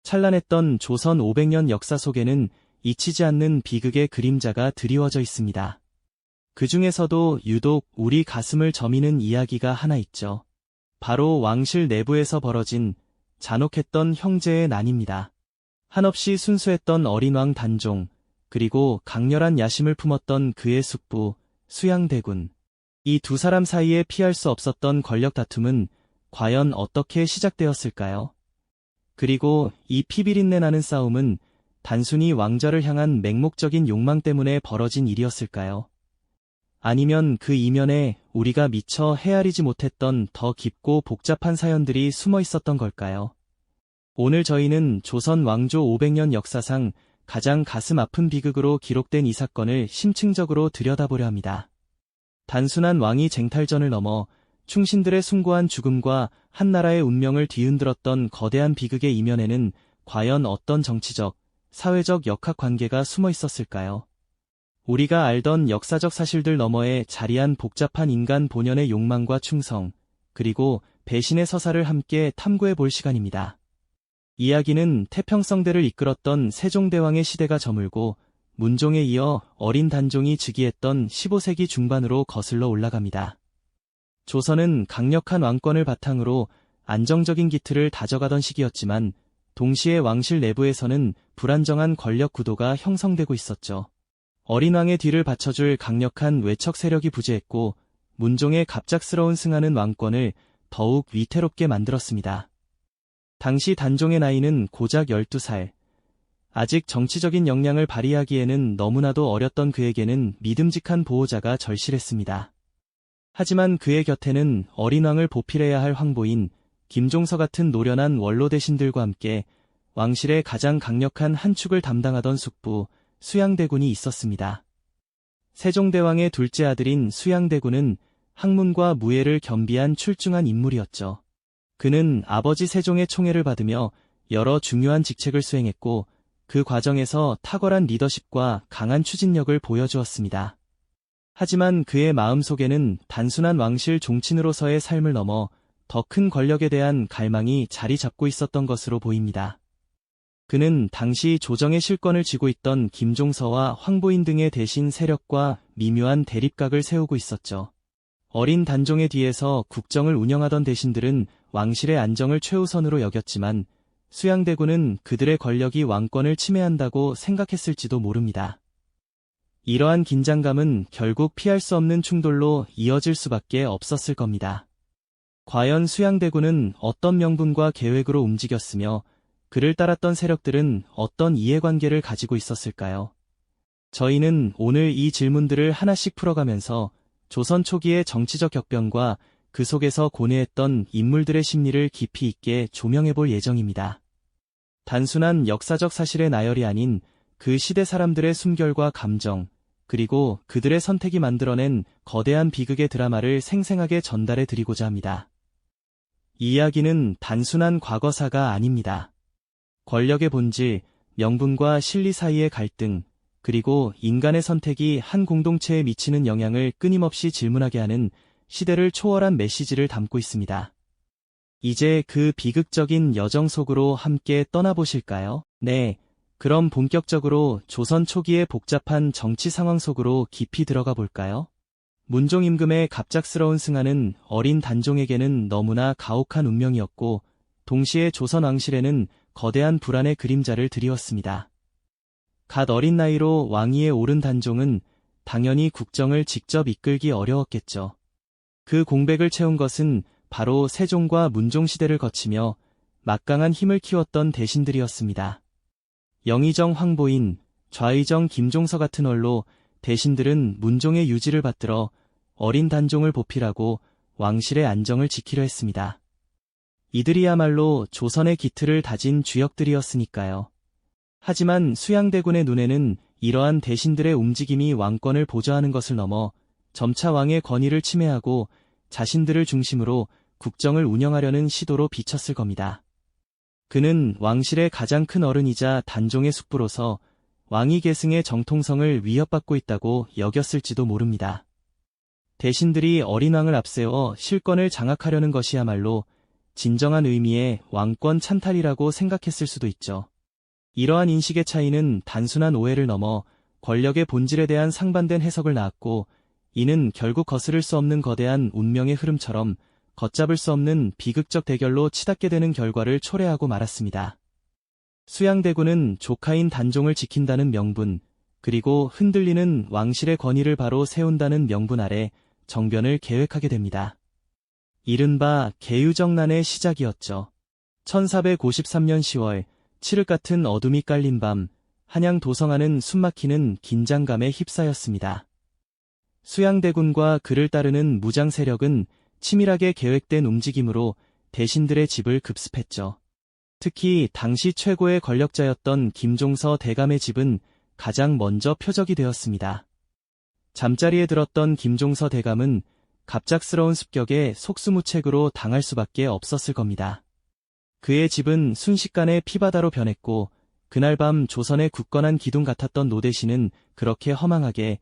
찬란했던 조선 500년 역사 속에는 잊히지 않는 비극의 그림자가 드리워져 있습니다. 그 중에서도 유독 우리 가슴을 저미는 이야기가 하나 있죠. 바로 왕실 내부에서 벌어진 잔혹했던 형제의 난입니다. 한없이 순수했던 어린 왕 단종, 그리고 강렬한 야심을 품었던 그의 숙부 수양대군. 이 두 사람 사이에 피할 수 없었던 권력 다툼은 과연 어떻게 시작되었을까요? 그리고 이 피비린내 나는 싸움은 단순히 왕좌를 향한 맹목적인 욕망 때문에 벌어진 일이었을까요? 아니면 그 이면에 우리가 미처 헤아리지 못했던 더 깊고 복잡한 사연들이 숨어 있었던 걸까요? 오늘 저희는 조선 왕조 500년 역사상 가장 가슴 아픈 비극으로 기록된 이 사건을 심층적으로 들여다보려 합니다. 단순한 왕위 쟁탈전을 넘어 충신들의 숭고한 죽음과 한 나라의 운명을 뒤흔들었던 거대한 비극의 이면에는 과연 어떤 정치적, 사회적 역학관계가 숨어 있었을까요? 우리가 알던 역사적 사실들 너머에 자리한 복잡한 인간 본연의 욕망과 충성, 그리고 배신의 서사를 함께 탐구해 볼 시간입니다. 이야기는 태평성대를 이끌었던 세종대왕의 시대가 저물고 문종에 이어 어린 단종이 즉위했던 15세기 중반으로 거슬러 올라갑니다. 조선은 강력한 왕권을 바탕으로 안정적인 기틀을 다져가던 시기였지만 동시에 왕실 내부에서는 불안정한 권력 구도가 형성되고 있었죠. 어린 왕의 뒤를 받쳐줄 강력한 외척 세력이 부재했고 문종의 갑작스러운 승하는 왕권을 더욱 위태롭게 만들었습니다. 당시 단종의 나이는 고작 12살. 아직 정치적인 역량을 발휘하기에는 너무나도 어렸던 그에게는 믿음직한 보호자가 절실했습니다. 하지만 그의 곁에는 어린 왕을 보필해야 할 황보인 김종서 같은 노련한 원로 대신들과 함께 왕실의 가장 강력한 한 축을 담당하던 숙부 수양대군이 있었습니다. 세종대왕의 둘째 아들인 수양대군은 학문과 무예를 겸비한 출중한 인물이었죠. 그는 아버지 세종의 총애를 받으며 여러 중요한 직책을 수행했고 그 과정에서 탁월한 리더십과 강한 추진력을 보여주었습니다. 하지만 그의 마음속에는 단순한 왕실 종친으로서의 삶을 넘어 더 큰 권력에 대한 갈망이 자리 잡고 있었던 것으로 보입니다. 그는 당시 조정의 실권을 쥐고 있던 김종서와 황보인 등의 대신 세력과 미묘한 대립각을 세우고 있었죠. 어린 단종의 뒤에서 국정을 운영하던 대신들은 왕실의 안정을 최우선으로 여겼지만 수양대군은 그들의 권력이 왕권을 침해한다고 생각했을지도 모릅니다. 이러한 긴장감은 결국 피할 수 없는 충돌로 이어질 수밖에 없었을 겁니다. 과연 수양대군은 어떤 명분과 계획으로 움직였으며 그를 따랐던 세력들은 어떤 이해관계를 가지고 있었을까요? 저희는 오늘 이 질문들을 하나씩 풀어가면서 조선 초기의 정치적 격변과 그 속에서 고뇌했던 인물들의 심리를 깊이 있게 조명해볼 예정입니다. 단순한 역사적 사실의 나열이 아닌 그 시대 사람들의 숨결과 감정, 그리고 그들의 선택이 만들어낸 거대한 비극의 드라마를 생생하게 전달해 드리고자 합니다. 이 이야기는 단순한 과거사가 아닙니다. 권력의 본질, 명분과 실리 사이의 갈등, 그리고 인간의 선택이 한 공동체에 미치는 영향을 끊임없이 질문하게 하는 시대를 초월한 메시지를 담고 있습니다. 이제 그 비극적인 여정 속으로 함께 떠나보실까요? 네, 그럼 본격적으로 조선 초기의 복잡한 정치 상황 속으로 깊이 들어가 볼까요? 문종 임금의 갑작스러운 승하는 어린 단종에게는 너무나 가혹한 운명이었고 동시에 조선 왕실에는 거대한 불안의 그림자를 드리웠습니다. 갓 어린 나이로 왕위에 오른 단종은 당연히 국정을 직접 이끌기 어려웠겠죠. 그 공백을 채운 것은 바로 세종과 문종 시대를 거치며 막강한 힘을 키웠던 대신들이었습니다. 영의정 황보인, 좌의정 김종서 같은 얼로 대신들은 문종의 유지를 받들어 어린 단종을 보필하고 왕실의 안정을 지키려 했습니다. 이들이야말로 조선의 기틀을 다진 주역들이었으니까요. 하지만 수양대군의 눈에는 이러한 대신들의 움직임이 왕권을 보좌하는 것을 넘어 점차 왕의 권위를 침해하고 자신들을 중심으로 국정을 운영하려는 시도로 비쳤을 겁니다. 그는 왕실의 가장 큰 어른이자 단종의 숙부로서 왕위 계승의 정통성을 위협받고 있다고 여겼을지도 모릅니다. 대신들이 어린 왕을 앞세워 실권을 장악하려는 것이야말로 진정한 의미의 왕권 찬탈이라고 생각했을 수도 있죠. 이러한 인식의 차이는 단순한 오해를 넘어 권력의 본질에 대한 상반된 해석을 낳았고, 이는 결국 거스를 수 없는 거대한 운명의 흐름처럼 걷잡을 수 없는 비극적 대결로 치닫게 되는 결과를 초래하고 말았습니다. 수양대군은 조카인 단종을 지킨다는 명분, 그리고 흔들리는 왕실의 권위를 바로 세운다는 명분 아래 정변을 계획하게 됩니다. 이른바 계유정난의 시작이었죠. 1453년 10월, 칠흑 같은 어둠이 깔린 밤, 한양 도성안은 숨막히는 긴장감에 휩싸였습니다. 수양대군과 그를 따르는 무장 세력은 치밀하게 계획된 움직임으로 대신들의 집을 급습했죠. 특히 당시 최고의 권력자였던 김종서 대감의 집은 가장 먼저 표적이 되었습니다. 잠자리에 들었던 김종서 대감은 갑작스러운 습격에 속수무책으로 당할 수밖에 없었을 겁니다. 그의 집은 순식간에 피바다로 변했고, 그날 밤 조선의 굳건한 기둥 같았던 노대신은 그렇게 허망하게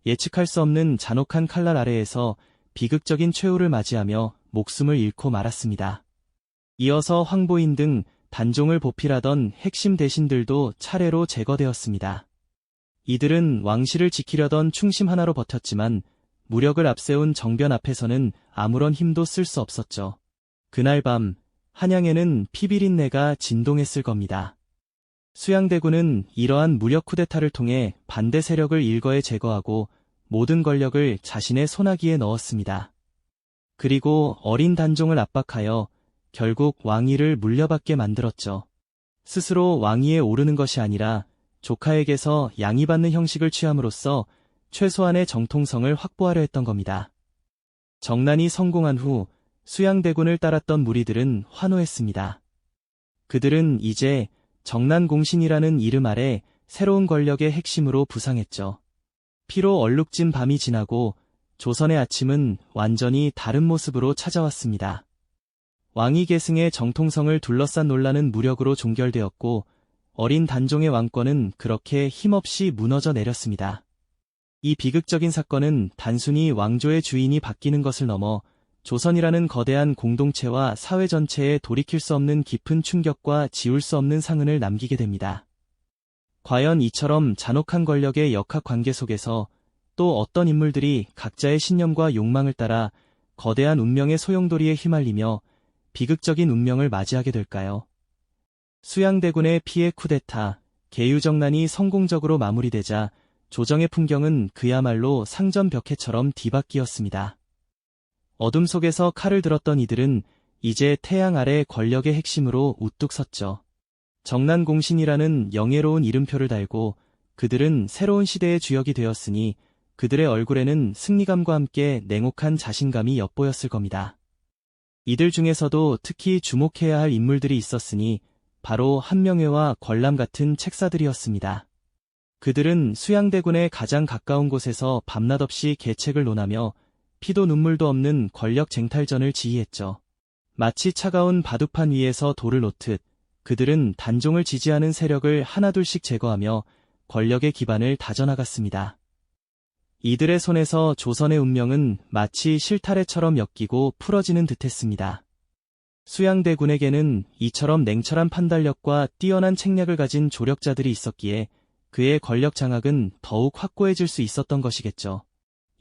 예측할 수 없는 잔혹한 칼날 아래에서 비극적인 최후를 맞이하며 목숨을 잃고 말았습니다. 이어서 황보인 등 단종을 보필하던 핵심 대신들도 차례로 제거되었습니다. 이들은 왕실을 지키려던 충심 하나로 버텼지만 무력을 앞세운 정변 앞에서는 아무런 힘도 쓸 수 없었죠. 그날 밤 한양에는 피비린내가 진동했을 겁니다. 수양대군은 이러한 무력 쿠데타를 통해 반대 세력을 일거에 제거하고 모든 권력을 자신의 손아귀에 넣었습니다. 그리고 어린 단종을 압박하여 결국 왕위를 물려받게 만들었죠. 스스로 왕위에 오르는 것이 아니라 조카에게서 양위받는 형식을 취함으로써 최소한의 정통성을 확보하려 했던 겁니다. 정난이 성공한 후 수양대군을 따랐던 무리들은 환호했습니다. 그들은 이제 정난공신이라는 이름 아래 새로운 권력의 핵심으로 부상했죠. 피로 얼룩진 밤이 지나고 조선의 아침은 완전히 다른 모습으로 찾아왔습니다. 왕위 계승의 정통성을 둘러싼 논란은 무력으로 종결되었고, 어린 단종의 왕권은 그렇게 힘없이 무너져 내렸습니다. 이 비극적인 사건은 단순히 왕조의 주인이 바뀌는 것을 넘어 조선이라는 거대한 공동체와 사회 전체에 돌이킬 수 없는 깊은 충격과 지울 수 없는 상흔을 남기게 됩니다. 과연 이처럼 잔혹한 권력의 역학관계 속에서 또 어떤 인물들이 각자의 신념과 욕망을 따라 거대한 운명의 소용돌이에 휘말리며 비극적인 운명을 맞이하게 될까요? 수양대군의 피해 쿠데타, 계유정난이 성공적으로 마무리되자 조정의 풍경은 그야말로 상전벽해처럼 뒤바뀌었습니다. 어둠 속에서 칼을 들었던 이들은 이제 태양 아래 권력의 핵심으로 우뚝 섰죠. 정난공신이라는 영예로운 이름표를 달고 그들은 새로운 시대의 주역이 되었으니 그들의 얼굴에는 승리감과 함께 냉혹한 자신감이 엿보였을 겁니다. 이들 중에서도 특히 주목해야 할 인물들이 있었으니 바로 한명회와 권람 같은 책사들이었습니다. 그들은 수양대군에 가장 가까운 곳에서 밤낮 없이 계책을 논하며 피도 눈물도 없는 권력 쟁탈전을 지휘했죠. 마치 차가운 바둑판 위에서 돌을 놓듯 그들은 단종을 지지하는 세력을 하나둘씩 제거하며 권력의 기반을 다져나갔습니다. 이들의 손에서 조선의 운명은 마치 실타래처럼 엮이고 풀어지는 듯했습니다. 수양대군에게는 이처럼 냉철한 판단력과 뛰어난 책략을 가진 조력자들이 있었기에 그의 권력 장악은 더욱 확고해질 수 있었던 것이겠죠.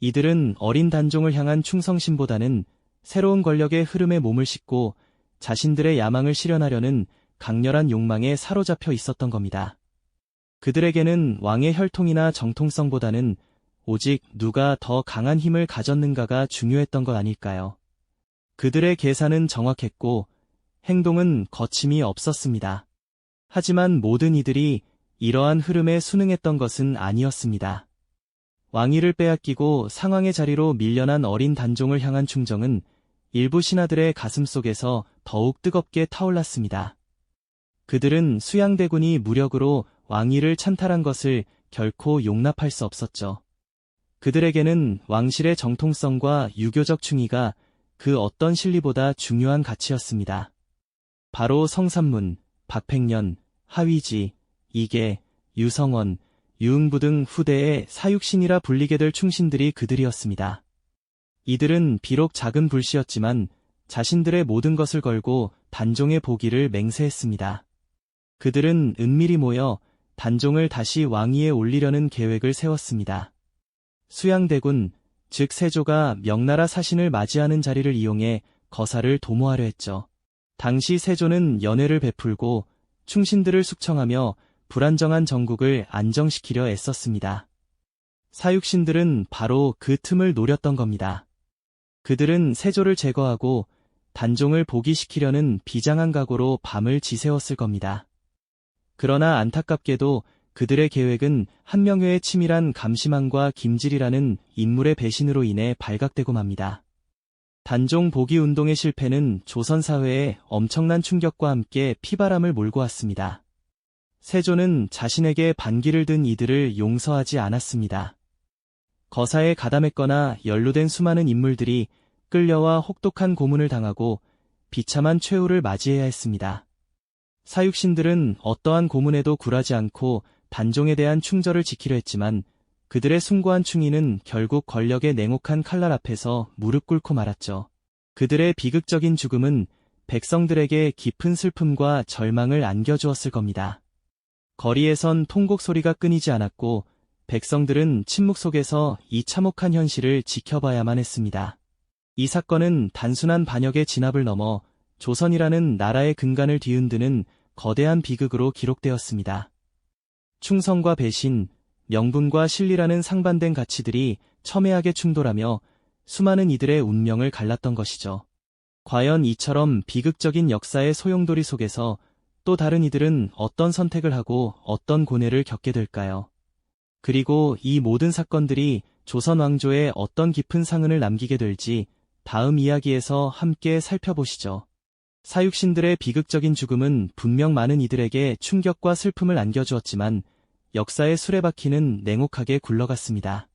이들은 어린 단종을 향한 충성심보다는 새로운 권력의 흐름에 몸을 싣고 자신들의 야망을 실현하려는 강렬한 욕망에 사로잡혀 있었던 겁니다. 그들에게는 왕의 혈통이나 정통성보다는 오직 누가 더 강한 힘을 가졌는가가 중요했던 것 아닐까요? 그들의 계산은 정확했고 행동은 거침이 없었습니다. 하지만 모든 이들이 이러한 흐름에 순응했던 것은 아니었습니다. 왕위를 빼앗기고 상황의 자리로 밀려난 어린 단종을 향한 충정은 일부 신하들의 가슴속에서 더욱 뜨겁게 타올랐습니다. 그들은 수양대군이 무력으로 왕위를 찬탈한 것을 결코 용납할 수 없었죠. 그들에게는 왕실의 정통성과 유교적 충의가 그 어떤 실리보다 중요한 가치였습니다. 바로 성삼문, 박팽년, 하위지, 이계, 유성원, 유응부 등 후대의 사육신이라 불리게 될 충신들이 그들이었습니다. 이들은 비록 작은 불씨였지만 자신들의 모든 것을 걸고 단종의 보기를 맹세했습니다. 그들은 은밀히 모여 단종을 다시 왕위에 올리려는 계획을 세웠습니다. 수양대군, 즉 세조가 명나라 사신을 맞이하는 자리를 이용해 거사를 도모하려 했죠. 당시 세조는 연회를 베풀고 충신들을 숙청하며 불안정한 정국을 안정시키려 애썼습니다. 사육신들은 바로 그 틈을 노렸던 겁니다. 그들은 세조를 제거하고 단종을 복위시키려는 비장한 각오로 밤을 지새웠을 겁니다. 그러나 안타깝게도 그들의 계획은 한명회의 치밀한 감시망과 김질이라는 인물의 배신으로 인해 발각되고 맙니다. 단종 복위 운동의 실패는 조선 사회에 엄청난 충격과 함께 피바람을 몰고 왔습니다. 세조는 자신에게 반기를 든 이들을 용서하지 않았습니다. 거사에 가담했거나 연루된 수많은 인물들이 끌려와 혹독한 고문을 당하고 비참한 최후를 맞이해야 했습니다. 사육신들은 어떠한 고문에도 굴하지 않고 단종에 대한 충절을 지키려 했지만 그들의 숭고한 충의는 결국 권력의 냉혹한 칼날 앞에서 무릎 꿇고 말았죠. 그들의 비극적인 죽음은 백성들에게 깊은 슬픔과 절망을 안겨주었을 겁니다. 거리에선 통곡 소리가 끊이지 않았고 백성들은 침묵 속에서 이 참혹한 현실을 지켜봐야만 했습니다. 이 사건은 단순한 반역의 진압을 넘어 조선이라는 나라의 근간을 뒤흔드는 거대한 비극으로 기록되었습니다. 충성과 배신, 명분과 실리라는 상반된 가치들이 첨예하게 충돌하며 수많은 이들의 운명을 갈랐던 것이죠. 과연 이처럼 비극적인 역사의 소용돌이 속에서 또 다른 이들은 어떤 선택을 하고 어떤 고뇌를 겪게 될까요? 그리고 이 모든 사건들이 조선 왕조에 어떤 깊은 상흔을 남기게 될지 다음 이야기에서 함께 살펴보시죠. 사육신들의 비극적인 죽음은 분명 많은 이들에게 충격과 슬픔을 안겨주었지만 역사의 수레바퀴는 냉혹하게 굴러갔습니다.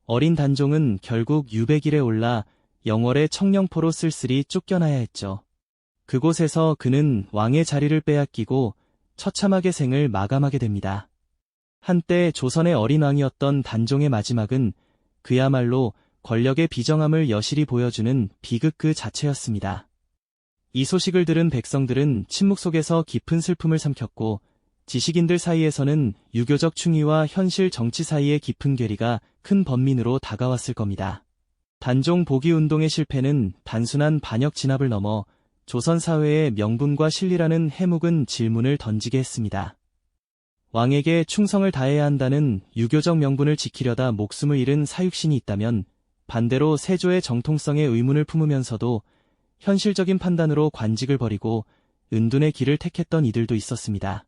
어린 단종은 결국 유백일에 올라 영월의 청령포로 쓸쓸히 쫓겨나야 했죠. 그곳에서 그는 왕의 자리를 빼앗기고 처참하게 생을 마감하게 됩니다. 한때 조선의 어린 왕이었던 단종의 마지막은 그야말로 권력의 비정함을 여실히 보여주는 비극 그 자체였습니다. 이 소식을 들은 백성들은 침묵 속에서 깊은 슬픔을 삼켰고 지식인들 사이에서는 유교적 충의와 현실 정치 사이의 깊은 괴리가 큰 번민으로 다가왔을 겁니다. 단종 복위 운동의 실패는 단순한 반역 진압을 넘어 조선 사회의 명분과 실리라는 해묵은 질문을 던지게 했습니다. 왕에게 충성을 다해야 한다는 유교적 명분을 지키려다 목숨을 잃은 사육신이 있다면 반대로 세조의 정통성에 의문을 품으면서도 현실적인 판단으로 관직을 버리고 은둔의 길을 택했던 이들도 있었습니다.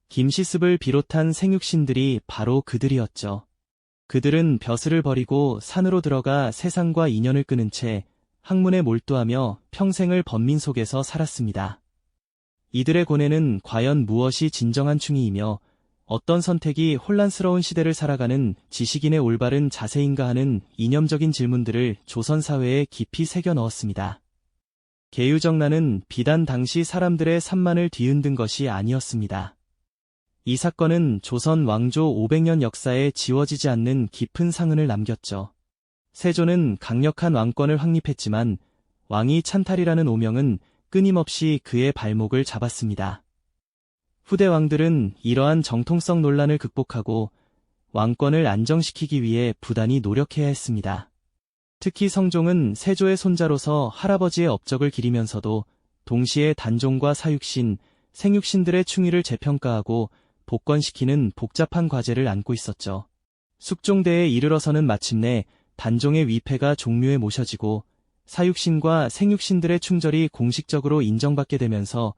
김시습을 비롯한 생육신들이 바로 그들이었죠. 그들은 벼슬을 버리고 산으로 들어가 세상과 인연을 끊은 채 학문에 몰두하며 평생을 번민 속에서 살았습니다. 이들의 고뇌는 과연 무엇이 진정한 충의이며 어떤 선택이 혼란스러운 시대를 살아가는 지식인의 올바른 자세인가 하는 이념적인 질문들을 조선 사회에 깊이 새겨 넣었습니다. 계유정난은 비단 당시 사람들의 산만을 뒤흔든 것이 아니었습니다. 이 사건은 조선 왕조 500년 역사에 지워지지 않는 깊은 상흔을 남겼죠. 세조는 강력한 왕권을 확립했지만 왕이 찬탈이라는 오명은 끊임없이 그의 발목을 잡았습니다. 후대 왕들은 이러한 정통성 논란을 극복하고 왕권을 안정시키기 위해 부단히 노력해야 했습니다. 특히 성종은 세조의 손자로서 할아버지의 업적을 기리면서도 동시에 단종과 사육신, 생육신들의 충의를 재평가하고 복권시키는 복잡한 과제를 안고 있었죠. 숙종대에 이르러서는 마침내 단종의 위패가 종묘에 모셔지고 사육신과 생육신들의 충절이 공식적으로 인정받게 되면서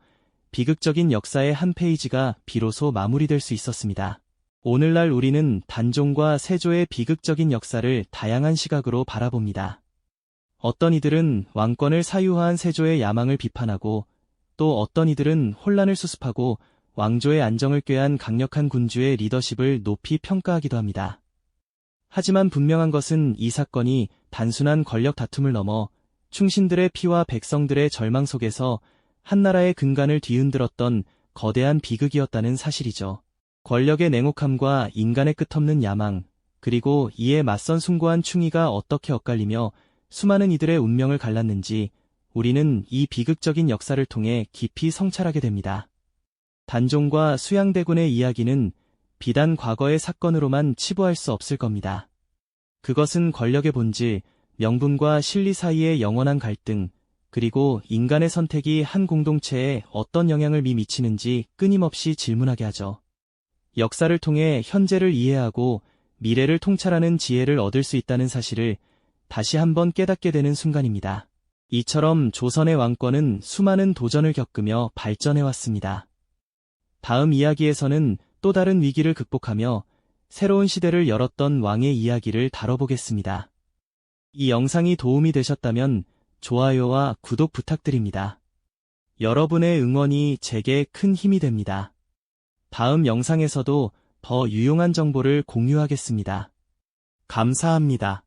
비극적인 역사의 한 페이지가 비로소 마무리될 수 있었습니다. 오늘날 우리는 단종과 세조의 비극적인 역사를 다양한 시각으로 바라봅니다. 어떤 이들은 왕권을 사유화한 세조의 야망을 비판하고 또 어떤 이들은 혼란을 수습하고 왕조의 안정을 꾀한 강력한 군주의 리더십을 높이 평가하기도 합니다. 하지만 분명한 것은 이 사건이 단순한 권력 다툼을 넘어 충신들의 피와 백성들의 절망 속에서 한나라의 근간을 뒤흔들었던 거대한 비극이었다는 사실이죠. 권력의 냉혹함과 인간의 끝없는 야망, 그리고 이에 맞선 숭고한 충의가 어떻게 엇갈리며 수많은 이들의 운명을 갈랐는지 우리는 이 비극적인 역사를 통해 깊이 성찰하게 됩니다. 단종과 수양대군의 이야기는 비단 과거의 사건으로만 치부할 수 없을 겁니다. 그것은 권력의 본질, 명분과 실리 사이의 영원한 갈등, 그리고 인간의 선택이 한 공동체에 어떤 영향을 미치는지 끊임없이 질문하게 하죠. 역사를 통해 현재를 이해하고 미래를 통찰하는 지혜를 얻을 수 있다는 사실을 다시 한번 깨닫게 되는 순간입니다. 이처럼 조선의 왕권은 수많은 도전을 겪으며 발전해왔습니다. 다음 이야기에서는 또 다른 위기를 극복하며 새로운 시대를 열었던 왕의 이야기를 다뤄보겠습니다. 이 영상이 도움이 되셨다면 좋아요와 구독 부탁드립니다. 여러분의 응원이 제게 큰 힘이 됩니다. 다음 영상에서도 더 유용한 정보를 공유하겠습니다. 감사합니다.